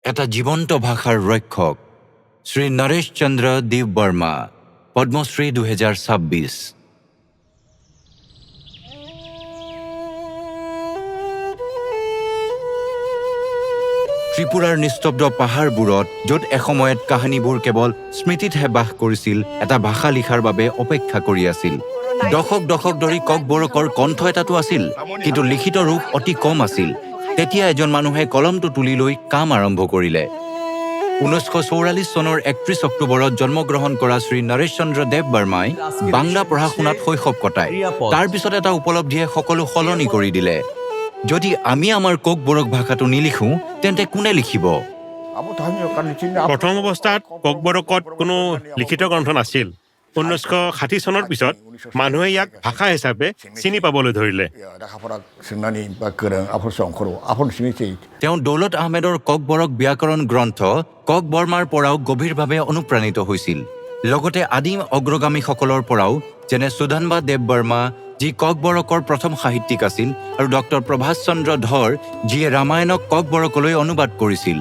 এটা জীবন্ত ভাষাৰ ৰক্ষক শ্ৰী নৰেশ চন্দ্ৰ দেৱ বৰ্মা, পদ্মশ্ৰী 2026। ত্ৰিপুৰাৰ নিস্তব্ধ পাহাৰবোৰত য'ত এসময়ত কাহিনীবোৰ কেৱল স্মৃতিতহে বাস কৰিছিল, এটা ভাষা লিখাৰ বাবে অপেক্ষা কৰি আছিল। দশক দশক ধৰি ককবৰকৰ কণ্ঠ এটাটো আছিল, কিন্তু লিখিত ৰূপ অতি কম আছিল। তেতিয়া এজন মানুহে কলমটো তুলি লৈ কাম আৰম্ভ কৰিলে। 1944 চনৰ 31 অক্টোবৰত জন্মগ্ৰহণ কৰা শ্ৰী নৰেশ চন্দ্ৰ দেৱ বৰ্মাই বাংলা পঢ়া শুনাত শৈশৱ কটায়। তাৰ পিছত এটা উপলব্ধিয়ে সকলো সলনি কৰি দিলে। যদি আমি আমাৰ ককবৰক ভাষাটো নিলিখোঁ, তেন্তে কোনে লিখিব? প্ৰথম অৱস্থাত ককবৰকত কোনো লিখিত গ্ৰন্থ নাছিল। 1960 চনৰ পিছত মানুহে ইয়াক ভাষা হিচাপে চিনি পাবলৈ ধৰিলে। তেওঁ দৌলত আহমেদৰ ককবৰক ব্যাকৰণ গ্ৰন্থ কক বৰ্মাৰ পৰাও গভীৰভাৱে অনুপ্ৰাণিত হৈছিল। লগতে আদিম অগ্ৰগামীসকলৰ পৰাও, যেনে সুধানবা দেৱ বৰ্মা, যি ককবৰকৰ প্ৰথম সাহিত্যিক আছিল, আৰু ডক্টৰ প্ৰভাষ চন্দ্ৰ ধৰ, যিয়ে ৰামায়ণক ককবৰকলৈ অনুবাদ কৰিছিল।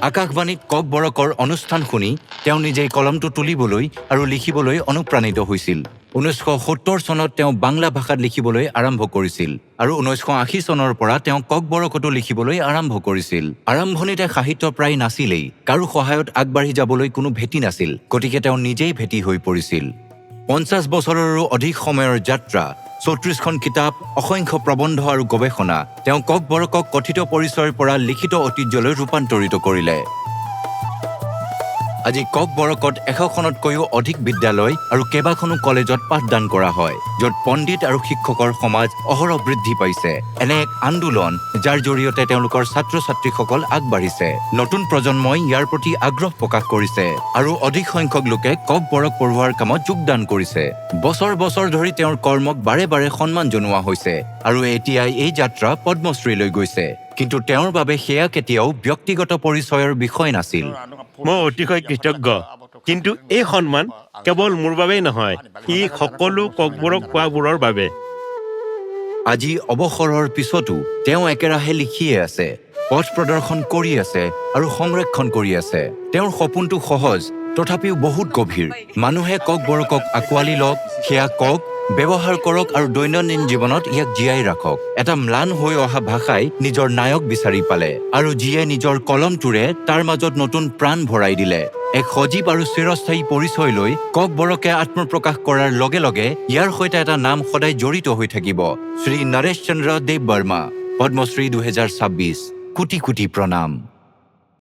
আকাশবাণীত ককবৰকৰ অনুষ্ঠান শুনি তেওঁ নিজেই কলমটো তুলিবলৈ আৰু লিখিবলৈ অনুপ্ৰাণিত হৈছিল। 1970 চনত তেওঁ বাংলা ভাষাত লিখিবলৈ আৰম্ভ কৰিছিল, আৰু 1980 চনৰ পৰা তেওঁ ককবৰকতো লিখিবলৈ আৰম্ভ কৰিছিল। আৰম্ভণিতে সাহিত্য প্ৰায় নাছিলেই, কাৰো সহায়ত আগবাঢ়ি যাবলৈ কোনো ভেটি নাছিল, গতিকে তেওঁ নিজেই ভেটি হৈ পৰিছিল। 50 বছৰৰো অধিক সময়ৰ যাত্ৰা, 34খন কিতাপ, অসংখ্য প্ৰবন্ধ আৰু গৱেষণা তেওঁ ককবৰকক কথিত পৰিচয়ৰ পৰা লিখিত ঐতিহ্যলৈ ৰূপান্তৰিত কৰিলে। আজি ককবৰকত 100খনতকৈও অধিক বিদ্যালয় আৰু কেইবাখনো কলেজত পাঠদান কৰা হয়, য'ত পণ্ডিত আৰু শিক্ষকৰ সমাজ অহৰহ বৃদ্ধি পাইছে। এনে এক আন্দোলন যাৰ জৰিয়তে তেওঁলোকৰ ছাত্ৰ ছাত্ৰীসকল আগবাঢ়িছে। নতুন প্ৰজন্মই ইয়াৰ প্ৰতি আগ্ৰহ প্ৰকাশ কৰিছে আৰু অধিক সংখ্যক লোকে ককবৰক পঢ়োৱাৰ কামত যোগদান কৰিছে। বছৰ বছৰ ধৰি তেওঁৰ কৰ্মক বাৰে বাৰে সন্মান জনোৱা হৈছে, আৰু এতিয়া এই যাত্ৰা পদ্মশ্ৰীলৈ গৈছে। কিন্তু তেওঁৰ বাবে সেয়া কেতিয়াও ব্যক্তিগত পৰিচয়ৰ বিষয় নাছিল। মই অতিশয় কৃতজ্ঞ, কিন্তু এই সন্মান কেৱল মোৰ বাবেই নহয়, ই সকলো ককবৰক পোৱাবোৰৰ বাবে। আজি অৱসৰৰ পিছতো তেওঁ একেৰাহে লিখিয়ে আছে, পথ প্ৰদৰ্শন কৰি আছে আৰু সংৰক্ষণ কৰি আছে। তেওঁৰ সপোনটো সহজ, তথাপিও বহুত গভীৰ। মানুহে ককবৰকক আঁকোৱালি লওক, সেয়া কওক, ব্যৱহাৰ কৰক আৰু দৈনন্দিন জীৱনত ইয়াক জীয়াই ৰাখক। এটা ম্লান হৈ অহা ভাষাই নিজৰ নায়ক বিচাৰি পালে, আৰু যিয়ে নিজৰ কলমটোৰে তাৰ মাজত নতুন প্ৰাণ ভৰাই দিলে। এক সজীৱ আৰু চিৰস্থায়ী পৰিচয় লৈ ককবৰকে আত্মপ্ৰকাশ কৰাৰ লগে লগে ইয়াৰ সৈতে এটা নাম সদায় জড়িত হৈ থাকিব: শ্ৰী নৰেশ চন্দ্ৰ দেৱ বৰ্মা, পদ্মশ্ৰী 2026। কোটি কোটি প্ৰণাম।